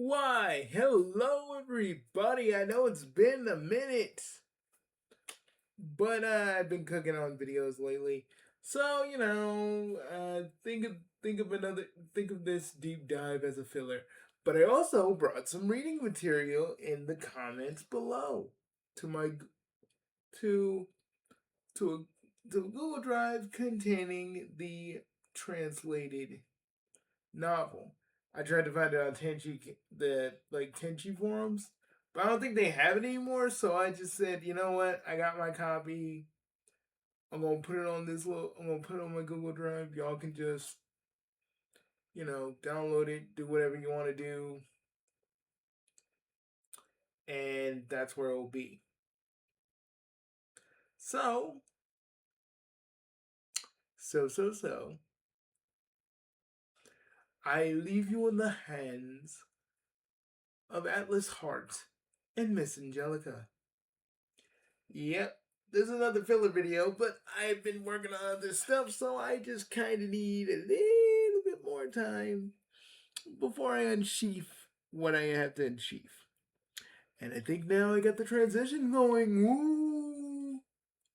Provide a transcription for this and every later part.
Why, hello everybody. I know it's been a minute, but I've been cooking on videos lately. So, think of this deep dive as a filler. But I also brought some reading material in the comments below to my to to a Google Drive containing the translated novel. I tried to find it on Tenchi forums, but I don't think they have it anymore. So I just said, you know what? I got my copy. I'm gonna put it on I'm gonna put it on my Google Drive. Y'all can just, download it, do whatever you want to do, and that's where it will be. So. I leave you in the hands of Atlas Heart and Miss Angelica. Yep, there's another filler video, but I've been working on other stuff, so I just kind of need a little bit more time before I unsheath what I have to unsheath. And I think now I got the transition going. Woo!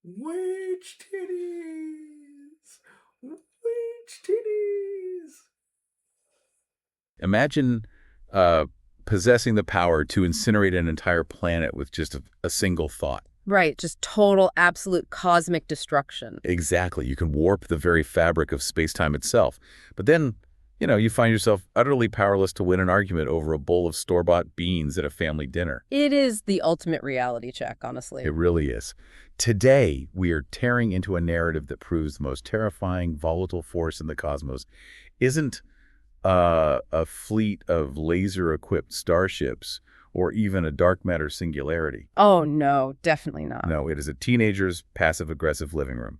Witch titties! Witch titties! Imagine possessing the power to incinerate an entire planet with just a single thought. Right, just total, absolute cosmic destruction. Exactly. You can warp the very fabric of space-time itself. But then, you find yourself utterly powerless to win an argument over a bowl of store-bought beans at a family dinner. It is the ultimate reality check, honestly. It really is. Today, we are tearing into a narrative that proves the most terrifying, volatile force in the cosmos isn't a fleet of laser-equipped starships or even a dark matter singularity. Oh, no, definitely not. No, it is a teenager's passive-aggressive living room.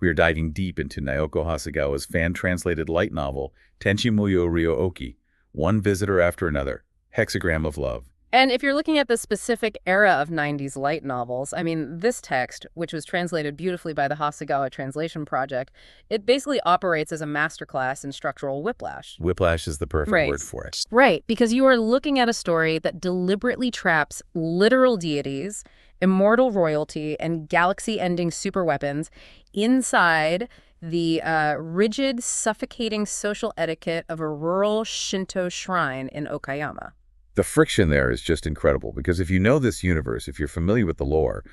We are diving deep into Naoko Hasegawa's fan-translated light novel, Tenchi Muyo Ryo-Ohki, One Visitor After Another, Hexagram of Love. And if you're looking at the specific era of 90s light novels, I mean, this text, which was translated beautifully by the Hasegawa Translation Project, it basically operates as a masterclass in structural whiplash. Whiplash is the perfect word for it. Right, because you are looking at a story that deliberately traps literal deities, immortal royalty, and galaxy-ending superweapons inside the rigid, suffocating social etiquette of a rural Shinto shrine in Okayama. The friction there is just incredible, because if you know this universe, if you're familiar with the lore,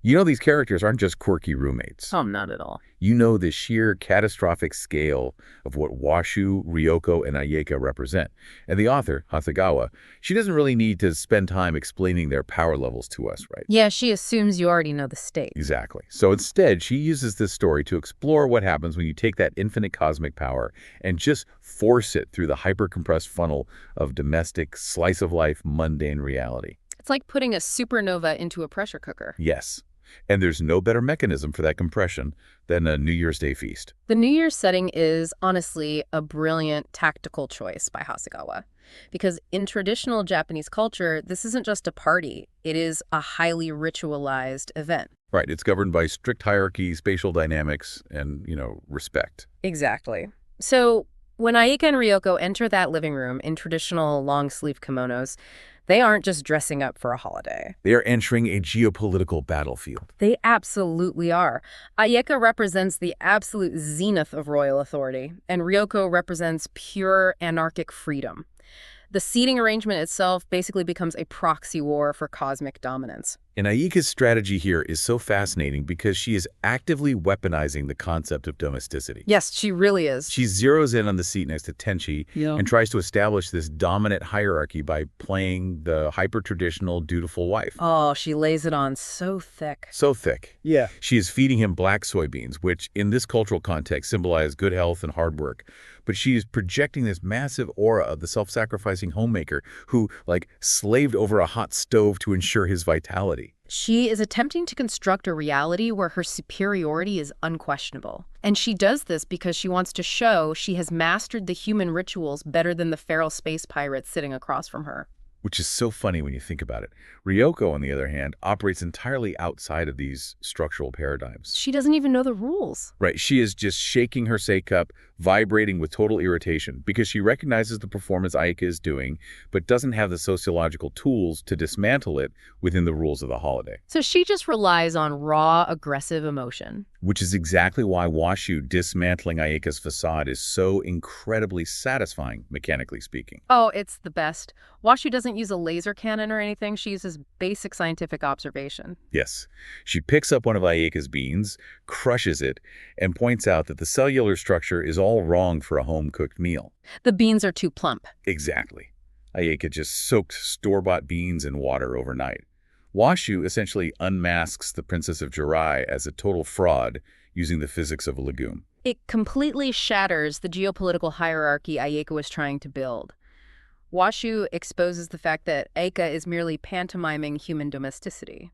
you know these characters aren't just quirky roommates. Oh, not at all. You know the sheer catastrophic scale of what Washu, Ryoko, and Ayeka represent. And the author, Hasegawa, she doesn't really need to spend time explaining their power levels to us, right? Yeah, she assumes you already know the stakes. Exactly. So instead, she uses this story to explore what happens when you take that infinite cosmic power and just force it through the hyper-compressed funnel of domestic, slice-of-life, mundane reality. It's like putting a supernova into a pressure cooker. Yes. And there's no better mechanism for that compression than a New Year's Day feast. The New Year's setting is, honestly, a brilliant tactical choice by Hasegawa. Because in traditional Japanese culture, this isn't just a party. It is a highly ritualized event. Right. It's governed by strict hierarchy, spatial dynamics, and, respect. Exactly. So when Ayeka and Ryoko enter that living room in traditional long-sleeve kimonos, they aren't just dressing up for a holiday. They are entering a geopolitical battlefield. They absolutely are. Ayeka represents the absolute zenith of royal authority, and Ryoko represents pure anarchic freedom. The seating arrangement itself basically becomes a proxy war for cosmic dominance. And Ayeka's strategy here is so fascinating because she is actively weaponizing the concept of domesticity. Yes, she really is. She zeroes in on the seat next to Tenchi and tries to establish this dominant hierarchy by playing the hyper-traditional, dutiful wife. Oh, she lays it on so thick. So thick. Yeah. She is feeding him black soybeans, which in this cultural context symbolize good health and hard work. But she is projecting this massive aura of the self-sacrificing homemaker who, slaved over a hot stove to ensure his vitality. She is attempting to construct a reality where her superiority is unquestionable. And she does this because she wants to show she has mastered the human rituals better than the feral space pirates sitting across from her. which is so funny when you think about it. Ryoko, on the other hand, operates entirely outside of these structural paradigms. She doesn't even know the rules. Right, she is just shaking her Sei-cup, vibrating with total irritation, because she recognizes the performance Ayaka is doing, but doesn't have the sociological tools to dismantle it within the rules of the holodeck. So she just relies on raw, aggressive emotion. Which is exactly why Washu dismantling Ayaka's facade is so incredibly satisfying, mechanically speaking. Oh, it's the best. Washu doesn't use a laser cannon or anything. She uses basic scientific observation. Yes. She picks up one of Ayaka's beans, crushes it, and points out that the cellular structure is all wrong for a home-cooked meal. The beans are too plump. Exactly. Ayaka just soaked store-bought beans in water overnight. Washu essentially unmasks the Princess of Jirai as a total fraud using the physics of a legume. It completely shatters the geopolitical hierarchy Ayaka was trying to build. Washu exposes the fact that Ayaka is merely pantomiming human domesticity.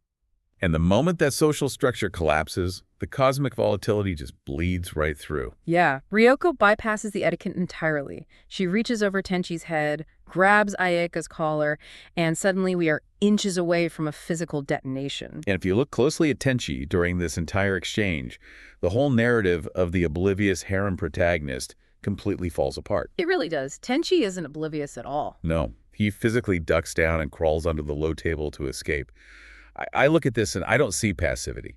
And the moment that social structure collapses, the cosmic volatility just bleeds right through. Yeah, Ryoko bypasses the etiquette entirely. She reaches over Tenchi's head, grabs Ayaka's collar, and suddenly we are inches away from a physical detonation. And if you look closely at Tenchi during this entire exchange, the whole narrative of the oblivious harem protagonist completely falls apart. It really does. Tenchi isn't oblivious at all. No, he physically ducks down and crawls under the low table to escape. I look at this and I don't see passivity.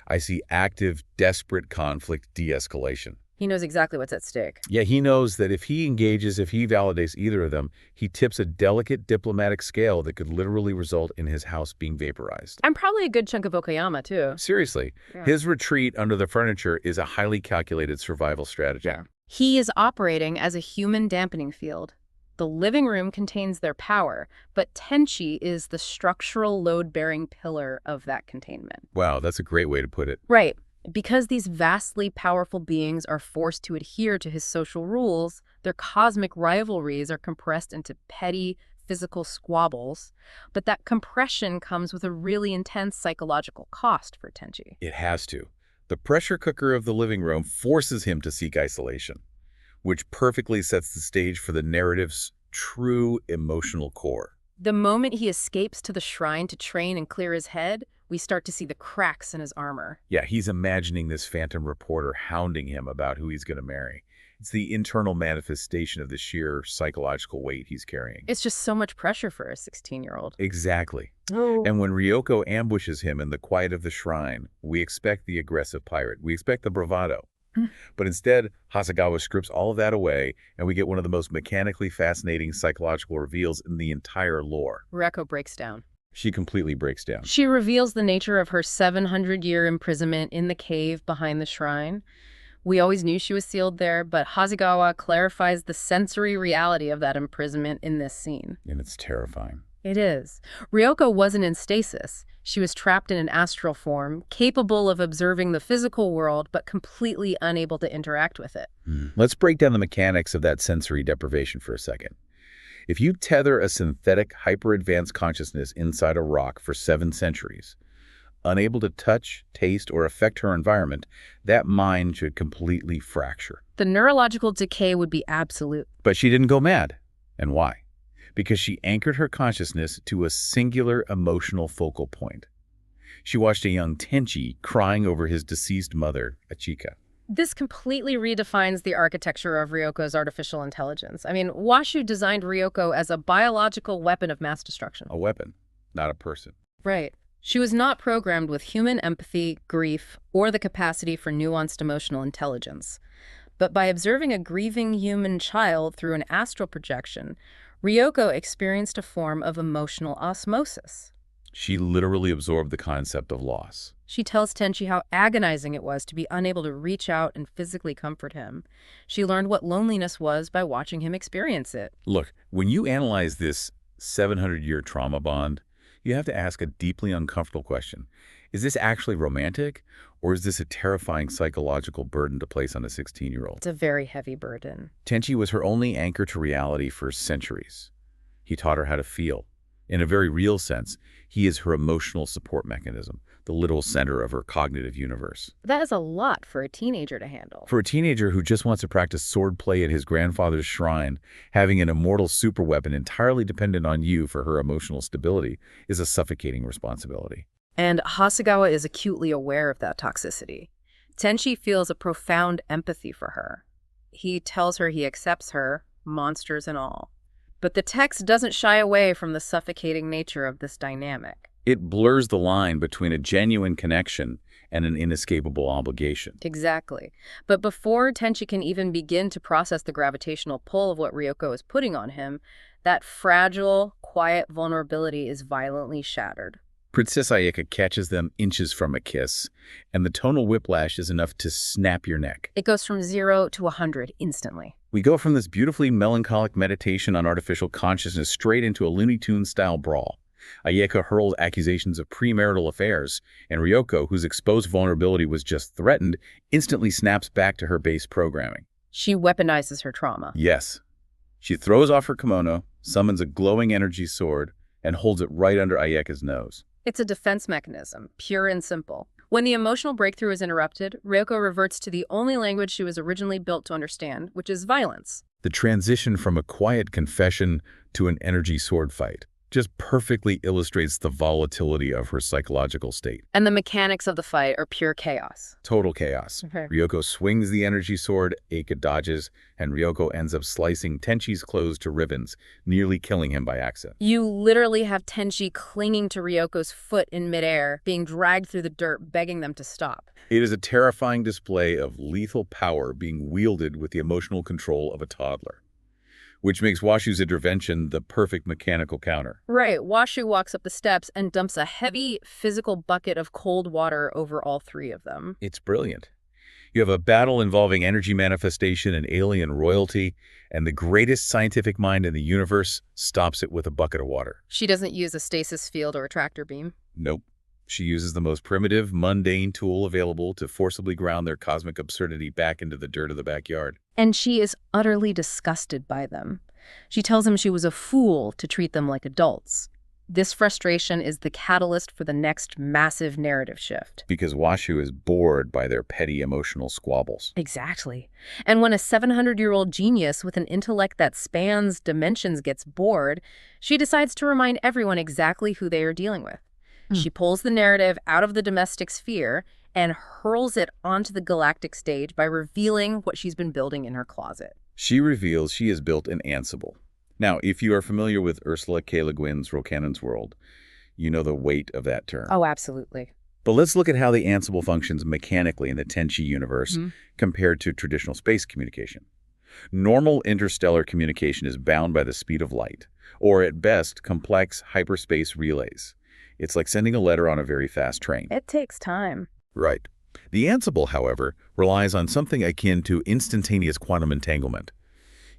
I see active, desperate conflict de-escalation. He knows exactly what's at stake. Yeah, he knows that if he engages, if he validates either of them, he tips a delicate diplomatic scale that could literally result in his house being vaporized. And probably a good chunk of Okayama, too. Seriously, his retreat under the furniture is a highly calculated survival strategy. He is operating as a human dampening field. The living room contains their power, but Tenchi is the structural load-bearing pillar of that containment. Wow, that's a great way to put it. Right. Because these vastly powerful beings are forced to adhere to his social rules, their cosmic rivalries are compressed into petty, physical squabbles. But that compression comes with a really intense psychological cost for Tenchi. It has to. The pressure cooker of the living room forces him to seek isolation, which perfectly sets the stage for the narrative's true emotional core. The moment he escapes to the shrine to train and clear his head, we start to see the cracks in his armor. Yeah, he's imagining this phantom reporter hounding him about who he's going to marry. It's the internal manifestation of the sheer psychological weight he's carrying. It's just so much pressure for a 16-year-old. Exactly. And when Ryoko ambushes him in the quiet of the shrine, we expect the aggressive pirate. We expect the bravado. But instead, Hasegawa strips all of that away, and we get one of the most mechanically fascinating psychological reveals in the entire lore. Reko breaks down. She completely breaks down. She reveals the nature of her 700-year imprisonment in the cave behind the shrine. We always knew she was sealed there, but Hasegawa clarifies the sensory reality of that imprisonment in this scene. And it's terrifying. It is. Ryoko wasn't in stasis. She was trapped in an astral form, capable of observing the physical world, but completely unable to interact with it. Let's break down the mechanics of that sensory deprivation for a second. If you tether a synthetic, hyper-advanced consciousness inside a rock for 7 centuries, unable to touch, taste, or affect her environment, that mind should completely fracture. The neurological decay would be absolute. But she didn't go mad. And why? Because she anchored her consciousness to a singular emotional focal point. She watched a young Tenchi crying over his deceased mother, Achika. This completely redefines the architecture of Ryoko's artificial intelligence. I mean, Washu designed Ryoko as a biological weapon of mass destruction. A weapon, not a person. Right. She was not programmed with human empathy, grief, or the capacity for nuanced emotional intelligence. But by observing a grieving human child through an astral projection, Ryoko experienced a form of emotional osmosis. She literally absorbed the concept of loss. She tells Tenchi how agonizing it was to be unable to reach out and physically comfort him. She learned what loneliness was by watching him experience it. Look, when you analyze this 700-year trauma bond, you have to ask a deeply uncomfortable question. Is this actually romantic, or is this a terrifying psychological burden to place on a 16-year-old? It's a very heavy burden. Tenchi was her only anchor to reality for centuries. He taught her how to feel, In a very real sense, he is her emotional support mechanism, the literal center of her cognitive universe. That is a lot for a teenager to handle. For a teenager who just wants to practice swordplay at his grandfather's shrine, having an immortal superweapon entirely dependent on you for her emotional stability is a suffocating responsibility. And Hasegawa is acutely aware of that toxicity. Tenchi feels a profound empathy for her. He tells her he accepts her, monsters and all. But the text doesn't shy away from the suffocating nature of this dynamic. It blurs the line between a genuine connection and an inescapable obligation. Exactly. But before Tenchi can even begin to process the gravitational pull of what Ryoko is putting on him, that fragile, quiet vulnerability is violently shattered. Princess Ayaka catches them inches from a kiss, and the tonal whiplash is enough to snap your neck. It goes from 0 to 100 instantly. We go from this beautifully melancholic meditation on artificial consciousness straight into a Looney Tunes-style brawl. Ayaka hurls accusations of premarital affairs, and Ryoko, whose exposed vulnerability was just threatened, instantly snaps back to her base programming. She weaponizes her trauma. Yes. She throws off her kimono, summons a glowing energy sword, and holds it right under Ayaka's nose. It's a defense mechanism, pure and simple. When the emotional breakthrough is interrupted, Ryoko reverts to the only language she was originally built to understand, which is violence. The transition from a quiet confession to an energy sword fight just perfectly illustrates the volatility of her psychological state. And the mechanics of the fight are pure chaos. Total chaos. Okay. Ryoko swings the energy sword, Eika dodges, and Ryoko ends up slicing Tenchi's clothes to ribbons, nearly killing him by accident. You literally have Tenchi clinging to Ryoko's foot in midair, being dragged through the dirt, begging them to stop. It is a terrifying display of lethal power being wielded with the emotional control of a toddler, which makes Washu's intervention the perfect mechanical counter. Right. Washu walks up the steps and dumps a heavy physical bucket of cold water over all three of them. It's brilliant. You have a battle involving energy manifestation and alien royalty, and the greatest scientific mind in the universe stops it with a bucket of water. She doesn't use a stasis field or a tractor beam. Nope. She uses the most primitive, mundane tool available to forcibly ground their cosmic absurdity back into the dirt of the backyard. And she is utterly disgusted by them. She tells him she was a fool to treat them like adults. This frustration is the catalyst for the next massive narrative shift. Because Washu is bored by their petty emotional squabbles. Exactly. And when a 700-year-old genius with an intellect that spans dimensions gets bored, she decides to remind everyone exactly who they are dealing with. She pulls the narrative out of the domestic sphere and hurls it onto the galactic stage by revealing what she's been building in her closet. She reveals she has built an Ansible. Now, if you are familiar with Ursula K. Le Guin's Rocannon's World, you know the weight of that term. Oh, absolutely. But let's look at how the Ansible functions mechanically in the Tenchi universe compared to traditional space communication. Normal interstellar communication is bound by the speed of light, or at best, complex hyperspace relays. It's like sending a letter on a very fast train. It takes time. Right. The Ansible, however, relies on something akin to instantaneous quantum entanglement.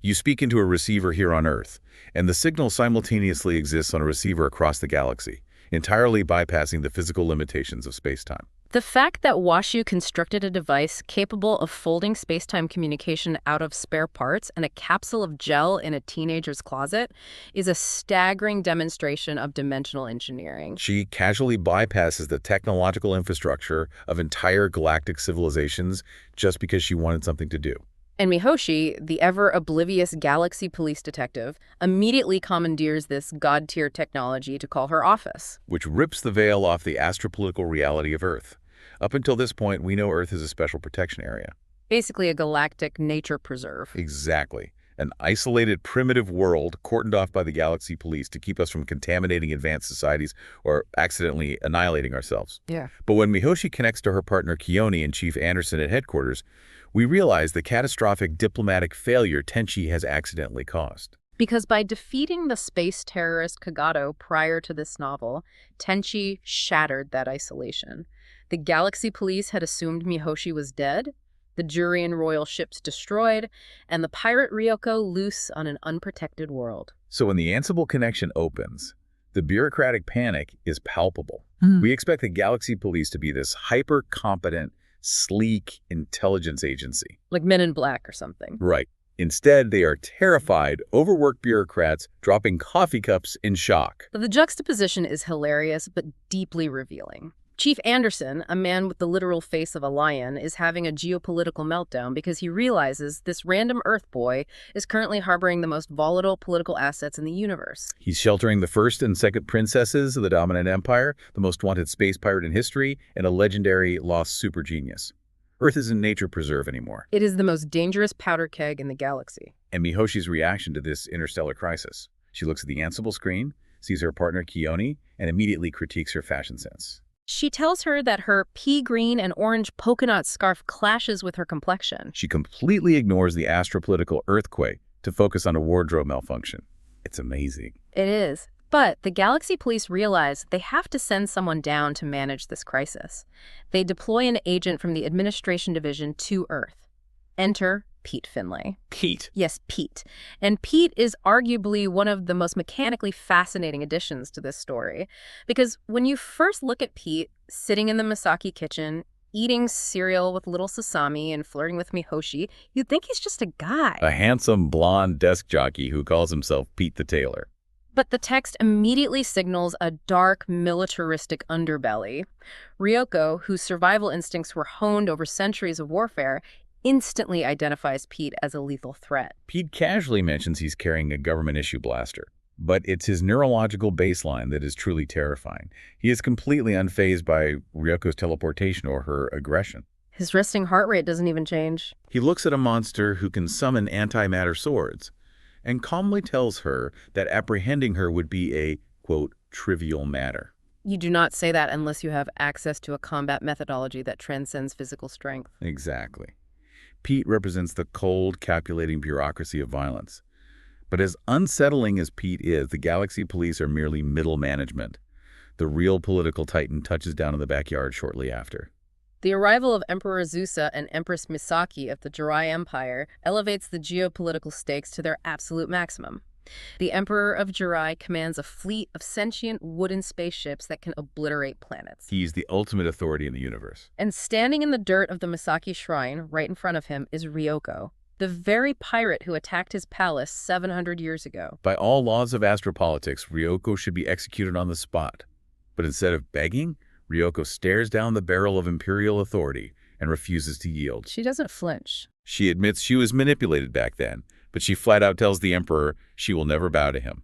You speak into a receiver here on Earth, and the signal simultaneously exists on a receiver across the galaxy, entirely bypassing the physical limitations of space-time. The fact that Washu constructed a device capable of folding space-time communication out of spare parts and a capsule of gel in a teenager's closet is a staggering demonstration of dimensional engineering. She casually bypasses the technological infrastructure of entire galactic civilizations just because she wanted something to do. And Mihoshi, the ever-oblivious galaxy police detective, immediately commandeers this god-tier technology to call her office. Which rips the veil off the astropolitical reality of Earth. Up until this point, we know Earth is a special protection area. Basically a galactic nature preserve. Exactly. An isolated, primitive world cordoned off by the galaxy police to keep us from contaminating advanced societies or accidentally annihilating ourselves. Yeah. But when Mihoshi connects to her partner Keone and Chief Anderson at headquarters, we realize the catastrophic diplomatic failure Tenchi has accidentally caused. Because by defeating the space terrorist Kagato prior to this novel, Tenchi shattered that isolation. The galaxy police had assumed Mihoshi was dead, the Jurian royal ships destroyed, and the pirate Ryoko loose on an unprotected world. So when the Ansible connection opens, the bureaucratic panic is palpable. We expect the galaxy police to be this hyper-competent, sleek intelligence agency. Like Men in Black or something. Right. Instead, they are terrified, overworked bureaucrats dropping coffee cups in shock. The juxtaposition is hilarious but deeply revealing. Chief Anderson, a man with the literal face of a lion, is having a geopolitical meltdown because he realizes this random Earth boy is currently harboring the most volatile political assets in the universe. He's sheltering the first and second princesses of the dominant empire, the most wanted space pirate in history, and a legendary lost super genius. Earth isn't nature preserve anymore. It is the most dangerous powder keg in the galaxy. And Mihoshi's reaction to this interstellar crisis. She looks at the Ansible screen, sees her partner Keone, and immediately critiques her fashion sense. She tells her that her pea green and orange polka dot scarf clashes with her complexion. She completely ignores the astropolitical earthquake to focus on a wardrobe malfunction. It's amazing. It is. But the Galaxy Police realize they have to send someone down to manage this crisis. They deploy an agent from the Administration Division to Earth. Enter Pete Finlay. Pete? Yes, Pete. And Pete is arguably one of the most mechanically fascinating additions to this story. Because when you first look at Pete sitting in the Misaki kitchen, eating cereal with little Sasami and flirting with Mihoshi, you'd think he's just a guy. A handsome blonde desk jockey who calls himself Pete the Tailor. But the text immediately signals a dark, militaristic underbelly. Ryoko, whose survival instincts were honed over centuries of warfare, instantly identifies Pete as a lethal threat. Pete casually mentions he's carrying a government-issue blaster. But it's his neurological baseline that is truly terrifying. He is completely unfazed by Ryoko's teleportation or her aggression. His resting heart rate doesn't even change. He looks at a monster who can summon antimatter swords and calmly tells her that apprehending her would be a, quote, trivial matter. You do not say that unless you have access to a combat methodology that transcends physical strength. Exactly. Pete represents the cold, calculating bureaucracy of violence. But as unsettling as Pete is, the Galaxy Police are merely middle management. The real political titan touches down in the backyard shortly after. The arrival of Emperor Azusa and Empress Misaki of the Jirai Empire elevates the geopolitical stakes to their absolute maximum. The Emperor of Jirai commands a fleet of sentient wooden spaceships that can obliterate planets. He's the ultimate authority in the universe. And standing in the dirt of the Misaki Shrine, right in front of him, is Ryoko, the very pirate who attacked his palace 700 years ago. By all laws of astropolitics, Ryoko should be executed on the spot. But instead of begging, Ryoko stares down the barrel of imperial authority and refuses to yield. She doesn't flinch. She admits she was manipulated back then, but she flat out tells the emperor she will never bow to him.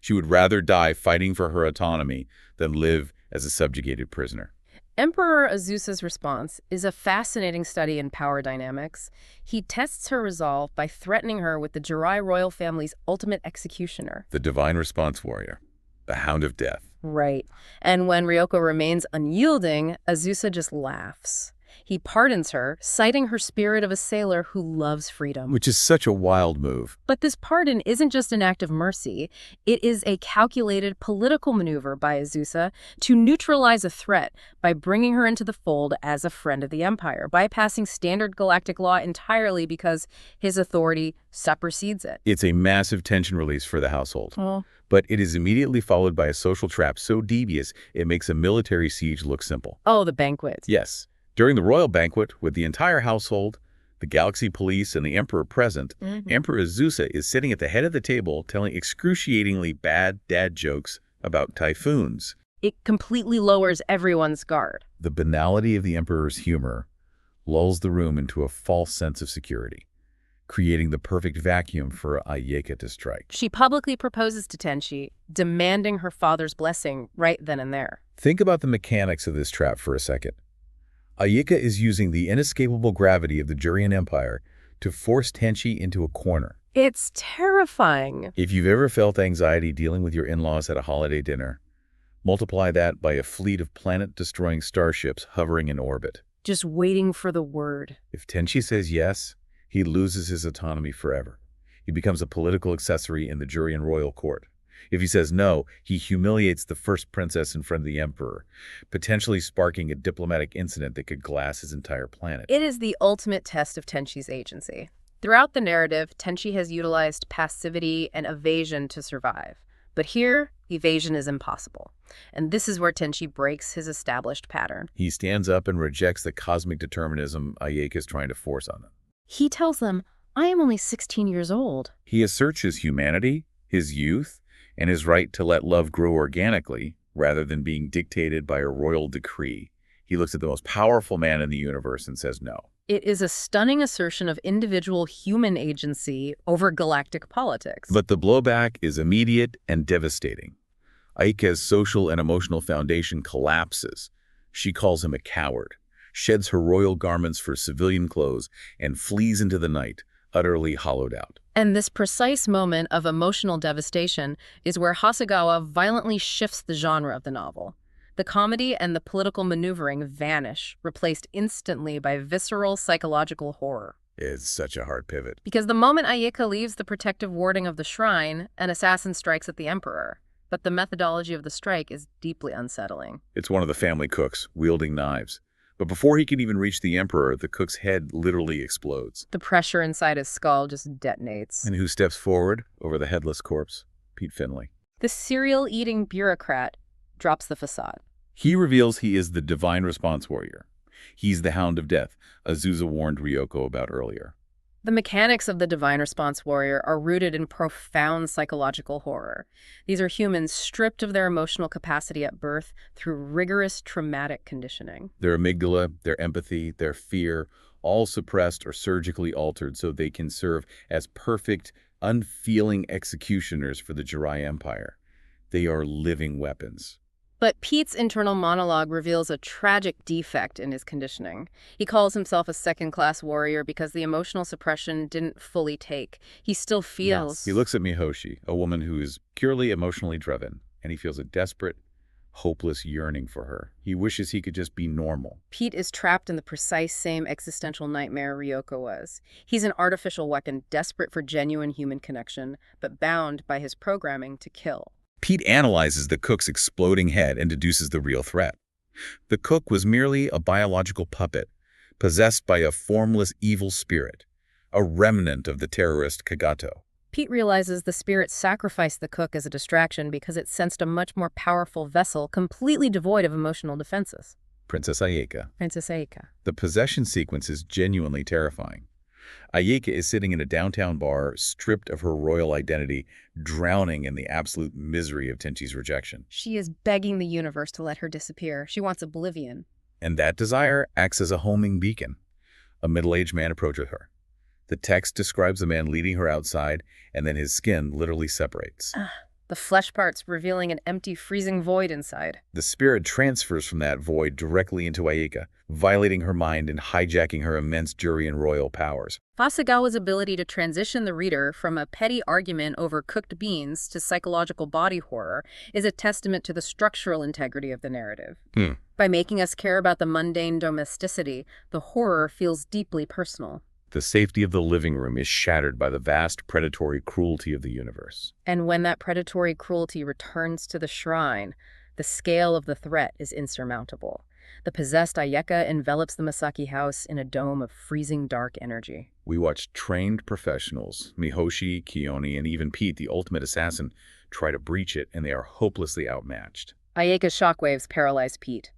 She would rather die fighting for her autonomy than live as a subjugated prisoner. Emperor Azusa's response is a fascinating study in power dynamics. He tests her resolve by threatening her with the Jirai royal family's ultimate executioner. The divine response warrior, the Hound of Death. Right. And when Ryoko remains unyielding, Azusa just laughs. He pardons her, citing her spirit of a sailor who loves freedom. Which is such a wild move. But this pardon isn't just an act of mercy. It is a calculated political maneuver by Azusa to neutralize a threat by bringing her into the fold as a friend of the Empire, bypassing standard galactic law entirely because his authority supersedes it. It's a massive tension release for the household. Oh. But it is immediately followed by a social trap so devious it makes a military siege look simple. Oh, the banquet. Yes. During the royal banquet, with the entire household, the Galaxy Police, and the Emperor present, Emperor Azusa is sitting at the head of the table telling excruciatingly bad dad jokes about typhoons. It completely lowers everyone's guard. The banality of the Emperor's humor lulls the room into a false sense of security, creating the perfect vacuum for Ayeka to strike. She publicly proposes to Tenchi, demanding her father's blessing right then and there. Think about the mechanics of this trap for a second. Ayeka is using the inescapable gravity of the Jurian Empire to force Tenchi into a corner. It's terrifying. If you've ever felt anxiety dealing with your in-laws at a holiday dinner, multiply that by a fleet of planet-destroying starships hovering in orbit. Just waiting for the word. If Tenchi says yes, he loses his autonomy forever. He becomes a political accessory in the Jurian royal court. If he says no, he humiliates the first princess in front of the emperor, potentially sparking a diplomatic incident that could glass his entire planet. It is the ultimate test of Tenchi's agency. Throughout the narrative, Tenchi has utilized passivity and evasion to survive. But here, evasion is impossible. And this is where Tenchi breaks his established pattern. He stands up and rejects the cosmic determinism Ayeka is trying to force on them. He tells them, I am only 16 years old. He asserts his humanity, his youth, and his right to let love grow organically rather than being dictated by a royal decree. He looks at the most powerful man in the universe and says no. It is a stunning assertion of individual human agency over galactic politics. But the blowback is immediate and devastating. Aika's social and emotional foundation collapses. She calls him a coward, sheds her royal garments for civilian clothes, and flees into the night, utterly hollowed out. And this precise moment of emotional devastation is where Hasegawa violently shifts the genre of the novel. The comedy and the political maneuvering vanish, replaced instantly by visceral psychological horror. It's such a hard pivot. Because the moment Ayeka leaves the protective warding of the shrine, an assassin strikes at the Emperor. But the methodology of the strike is deeply unsettling. It's one of the family cooks, wielding knives. But before he can even reach the Emperor, the cook's head literally explodes. The pressure inside his skull just detonates. And who steps forward over the headless corpse? Pete Finlay. The cereal-eating bureaucrat drops the facade. He reveals he is the divine response warrior. He's the Hound of Death, Azusa warned Ryoko about earlier. The mechanics of the divine response warrior are rooted in profound psychological horror. These are humans stripped of their emotional capacity at birth through rigorous traumatic conditioning. Their amygdala, their empathy, their fear, all suppressed or surgically altered so they can serve as perfect, unfeeling executioners for the Jirai Empire. They are living weapons. But Pete's internal monologue reveals a tragic defect in his conditioning. He calls himself a second-class warrior because the emotional suppression didn't fully take. He still feels... He looks at Mihoshi, a woman who is purely emotionally driven, and he feels a desperate, hopeless yearning for her. He wishes he could just be normal. Pete is trapped in the precise same existential nightmare Ryoko was. He's an artificial weapon desperate for genuine human connection, but bound by his programming to kill. Pete analyzes the cook's exploding head and deduces the real threat. The cook was merely a biological puppet, possessed by a formless evil spirit, a remnant of the terrorist Kagato. Pete realizes the spirit sacrificed the cook as a distraction because it sensed a much more powerful vessel completely devoid of emotional defenses. Princess Ayeka. Princess Ayeka. The possession sequence is genuinely terrifying. Ayeka is sitting in a downtown bar, stripped of her royal identity, drowning in the absolute misery of Tenchi's rejection. She is begging the universe to let her disappear. She wants oblivion. And that desire acts as a homing beacon. A middle-aged man approaches her. The text describes a man leading her outside, and then his skin literally separates. The flesh parts revealing an empty, freezing void inside. The spirit transfers from that void directly into Ayeka, violating her mind and hijacking her immense Jurian royal powers. Hasegawa's ability to transition the reader from a petty argument over cooked beans to psychological body horror is a testament to the structural integrity of the narrative. By making us care about the mundane domesticity, the horror feels deeply personal. The safety of the living room is shattered by the vast predatory cruelty of the universe. And when that predatory cruelty returns to the shrine, the scale of the threat is insurmountable. The possessed Ayeka envelops the Masaki house in a dome of freezing dark energy. We watch trained professionals, Mihoshi, Kioni, and even Pete, the ultimate assassin, try to breach it, and they are hopelessly outmatched. Ayeka's shockwaves paralyze Pete.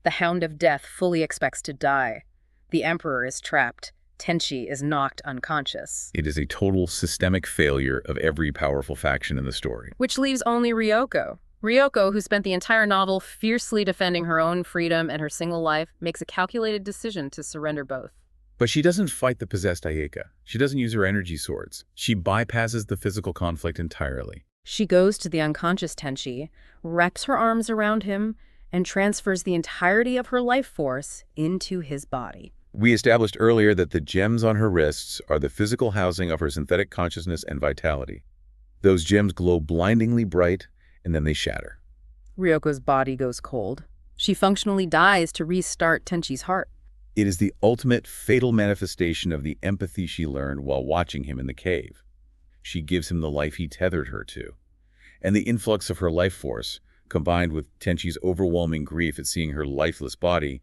The Hound of Death fully expects to die. The Emperor is trapped. Tenchi is knocked unconscious. It is a total systemic failure of every powerful faction in the story. Which leaves only Ryoko. Ryoko, who spent the entire novel fiercely defending her own freedom and her single life, makes a calculated decision to surrender both. But she doesn't fight the possessed Ayeka. She doesn't use her energy swords. She bypasses the physical conflict entirely. She goes to the unconscious Tenchi, wraps her arms around him, and transfers the entirety of her life force into his body. We established earlier that the gems on her wrists are the physical housing of her synthetic consciousness and vitality. Those gems glow blindingly bright, and then they shatter. Ryoko's body goes cold. She functionally dies to restart Tenchi's heart. It is the ultimate fatal manifestation of the empathy she learned while watching him in the cave. She gives him the life he tethered her to. And the influx of her life force, combined with Tenchi's overwhelming grief at seeing her lifeless body,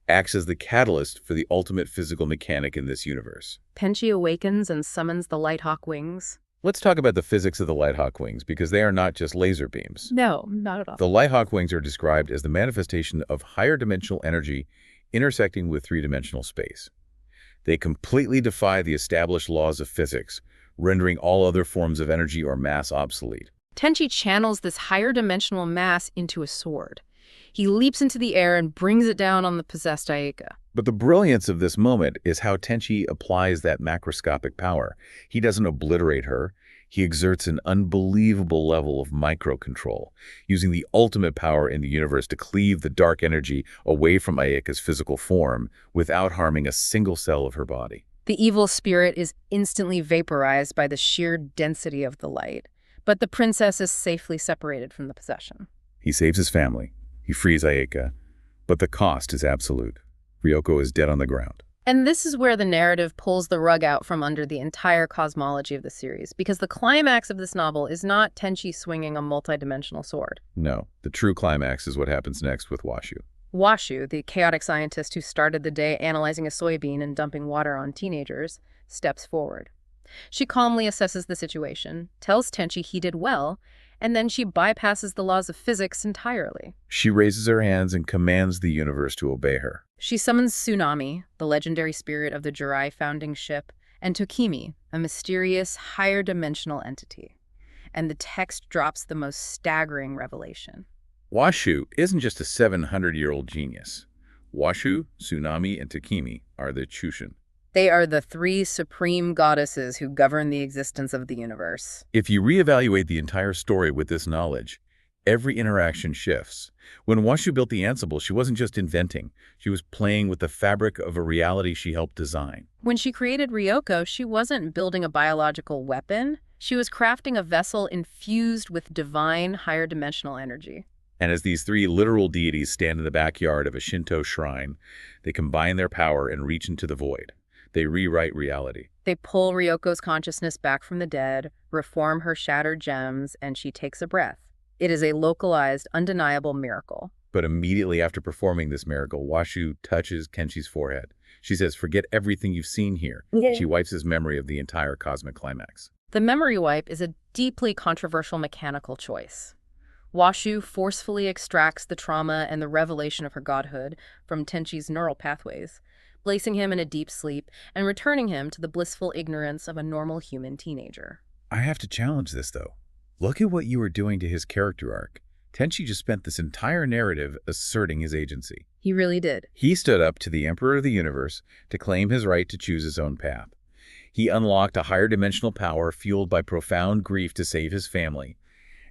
acts as the catalyst for the ultimate physical mechanic in this universe. Tenchi awakens and summons the Lighthawk wings. Let's talk about the physics of the Lighthawk wings, because they are not just laser beams. No, not at all. The Lighthawk wings are described as the manifestation of higher dimensional energy intersecting with three-dimensional space. They completely defy the established laws of physics, rendering all other forms of energy or mass obsolete. Tenchi channels this higher dimensional mass into a sword. He leaps into the air and brings it down on the possessed Ayeka. But the brilliance of this moment is how Tenchi applies that macroscopic power. He doesn't obliterate her. He exerts an unbelievable level of microcontrol, using the ultimate power in the universe to cleave the dark energy away from Ayeka's physical form without harming a single cell of her body. The evil spirit is instantly vaporized by the sheer density of the light, but the princess is safely separated from the possession. He saves his family. He frees Ayeka, but the cost is absolute. Ryoko is dead on the ground. And this is where the narrative pulls the rug out from under the entire cosmology of the series, because the climax of this novel is not Tenchi swinging a multidimensional sword. No, the true climax is what happens next with Washu. Washu, the chaotic scientist who started the day analyzing a soybean and dumping water on teenagers, steps forward. She calmly assesses the situation, tells Tenchi he did well, and then she bypasses the laws of physics entirely. She raises her hands and commands the universe to obey her. She summons Tsunami, the legendary spirit of the Jirai founding ship, and Tokimi, a mysterious, higher-dimensional entity. And the text drops the most staggering revelation. Washu isn't just a 700-year-old genius. Washu, Tsunami, and Tokimi are the Chushin. They are the three supreme goddesses who govern the existence of the universe. If you reevaluate the entire story with this knowledge, every interaction shifts. When Washu built the Ansible, she wasn't just inventing. She was playing with the fabric of a reality she helped design. When she created Ryoko, she wasn't building a biological weapon. She was crafting a vessel infused with divine, higher-dimensional energy. And as these three literal deities stand in the backyard of a Shinto shrine, they combine their power and reach into the void. They rewrite reality. They pull Ryoko's consciousness back from the dead, reform her shattered gems, and she takes a breath. It is a localized, undeniable miracle. But immediately after performing this miracle, Washu touches Tenchi's forehead. She says, "Forget everything you've seen here." She wipes his memory of the entire cosmic climax. The memory wipe is a deeply controversial mechanical choice. Washu forcefully extracts the trauma and the revelation of her godhood from Tenchi's neural pathways, placing him in a deep sleep and returning him to the blissful ignorance of a normal human teenager. I have to challenge this, though. Look at what you are doing to his character arc. Tenchi just spent this entire narrative asserting his agency. He really did. He stood up to the Emperor of the Universe to claim his right to choose his own path. He unlocked a higher dimensional power fueled by profound grief to save his family.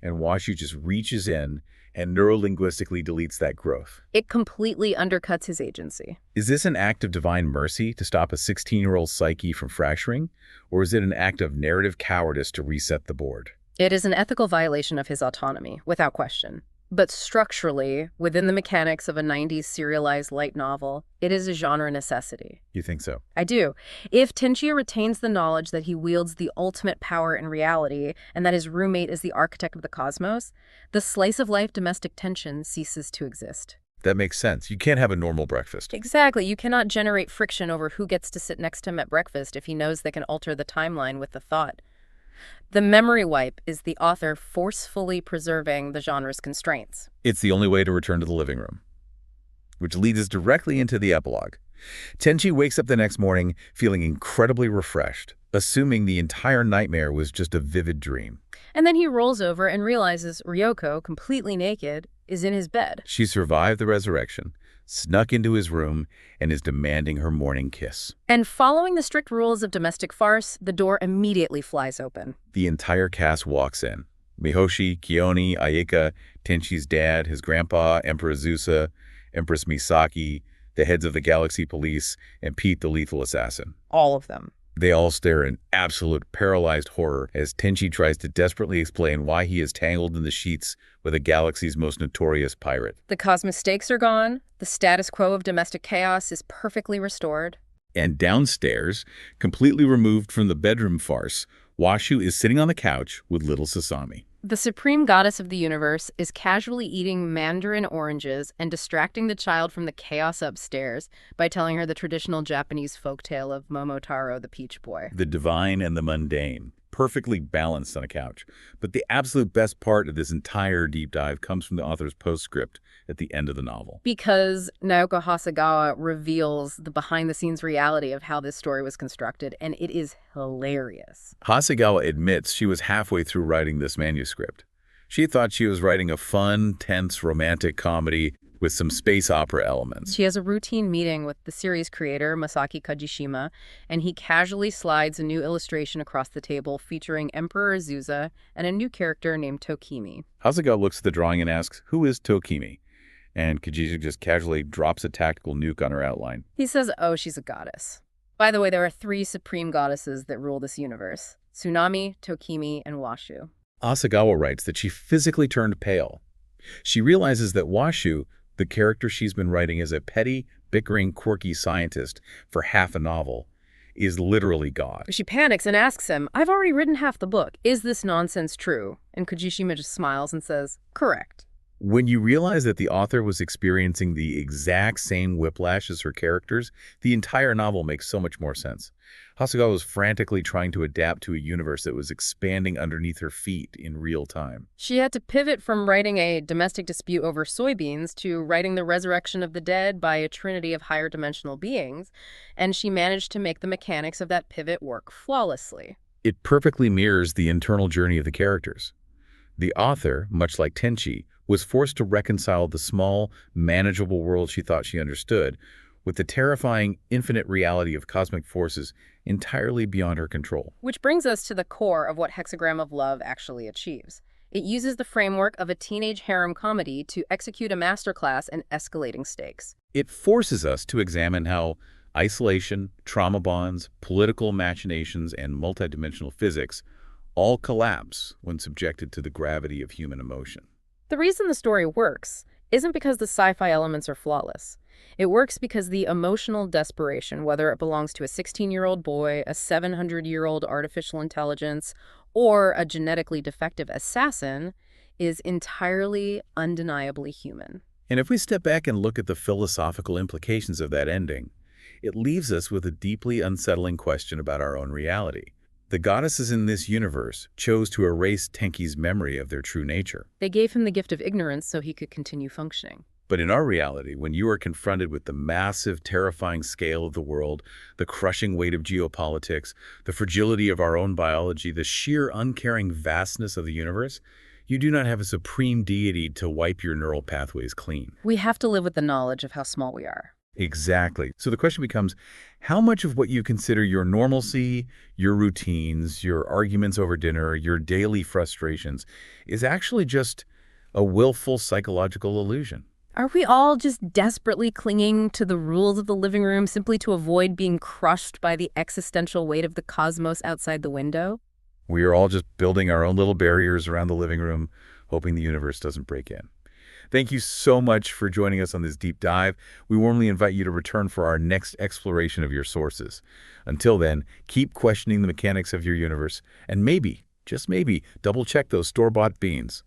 And Washu just reaches in and neurolinguistically deletes that growth. It completely undercuts his agency. Is this an act of divine mercy to stop a 16-year-old psyche from fracturing? Or is it an act of narrative cowardice to reset the board? It is an ethical violation of his autonomy, without question. But structurally, within the mechanics of a 90s serialized light novel, it is a genre necessity. You think so? I do. If Tenchi retains the knowledge that he wields the ultimate power in reality and that his roommate is the architect of the cosmos, the slice-of-life domestic tension ceases to exist. That makes sense. You can't have a normal breakfast. Exactly. You cannot generate friction over who gets to sit next to him at breakfast if he knows they can alter the timeline with the thought. The memory wipe is the author forcefully preserving the genre's constraints. It's the only way to return to the living room. Which leads us directly into the epilogue. Tenchi wakes up the next morning feeling incredibly refreshed, assuming the entire nightmare was just a vivid dream. And then he rolls over and realizes Ryoko, completely naked, is in his bed. She survived the resurrection, snuck into his room, and is demanding her morning kiss. And following the strict rules of domestic farce, the door immediately flies open. The entire cast walks in. Mihoshi, Kioni, Ayeka, Tenchi's dad, his grandpa, Emperor Zusa, Empress Misaki, the heads of the Galaxy Police, and Pete the Lethal Assassin. All of them. They all stare in absolute paralyzed horror as Tenchi tries to desperately explain why he is tangled in the sheets with the galaxy's most notorious pirate. The cosmic stakes are gone. The status quo of domestic chaos is perfectly restored. And downstairs, completely removed from the bedroom farce, Washu is sitting on the couch with little Sasami. The supreme goddess of the universe is casually eating mandarin oranges and distracting the child from the chaos upstairs by telling her the traditional Japanese folktale of Momotaro the Peach Boy. The divine and the mundane. perfectly balanced on a couch. But the absolute best part of this entire deep dive comes from the author's postscript at the end of the novel. Because Naoko Hasegawa reveals the behind-the-scenes reality of how this story was constructed, and it is hilarious. Hasegawa admits she was halfway through writing this manuscript. She thought she was writing a fun, tense, romantic comedy with some space opera elements. She has a routine meeting with the series creator, Masaki Kajishima, and he casually slides a new illustration across the table featuring Emperor Azusa and a new character named Tokimi. Hasegawa looks at the drawing and asks, "Who is Tokimi?" And Kajishima just casually drops a tactical nuke on her outline. He says, oh, she's a goddess. By the way, there are 3 supreme goddesses that rule this universe: Tsunami, Tokimi, and Washu. Hasegawa writes that she physically turned pale. She realizes that Washu, the character she's been writing as a petty, bickering, quirky scientist for half a novel, is literally God. She panics and asks him, I've already written half the book. Is this nonsense true? And Kajishima just smiles and says, correct. When you realize that the author was experiencing the exact same whiplash as her characters, the entire novel makes so much more sense. Hasegawa was frantically trying to adapt to a universe that was expanding underneath her feet in real time. She had to pivot from writing a domestic dispute over soybeans to writing the resurrection of the dead by a trinity of higher dimensional beings, and she managed to make the mechanics of that pivot work flawlessly. It perfectly mirrors the internal journey of the characters. The author, much like Tenchi, was forced to reconcile the small, manageable world she thought she understood with the terrifying, infinite reality of cosmic forces entirely beyond her control. Which brings us to the core of what Hexagram of Love actually achieves. It uses the framework of a teenage harem comedy to execute a masterclass in escalating stakes. It forces us to examine how isolation, trauma bonds, political machinations, and multidimensional physics all collapse when subjected to the gravity of human emotion. The reason the story works isn't because the sci-fi elements are flawless. It works because the emotional desperation, whether it belongs to a 16-year-old boy, a 700-year-old artificial intelligence, or a genetically defective assassin, is entirely, undeniably human. And if we step back and look at the philosophical implications of that ending, it leaves us with a deeply unsettling question about our own reality. The goddesses in this universe chose to erase Tenki's memory of their true nature. They gave him the gift of ignorance so he could continue functioning. But in our reality, when you are confronted with the massive, terrifying scale of the world, the crushing weight of geopolitics, the fragility of our own biology, the sheer uncaring vastness of the universe, you do not have a supreme deity to wipe your neural pathways clean. We have to live with the knowledge of how small we are. Exactly. So the question becomes, how much of what you consider your normalcy, your routines, your arguments over dinner, your daily frustrations, is actually just a willful psychological illusion? Are we all just desperately clinging to the rules of the living room simply to avoid being crushed by the existential weight of the cosmos outside the window? We are all just building our own little barriers around the living room, hoping the universe doesn't break in. Thank you so much for joining us on this deep dive. We warmly invite you to return for our next exploration of your sources. Until then, keep questioning the mechanics of your universe and maybe, just maybe, double-check those store-bought beans.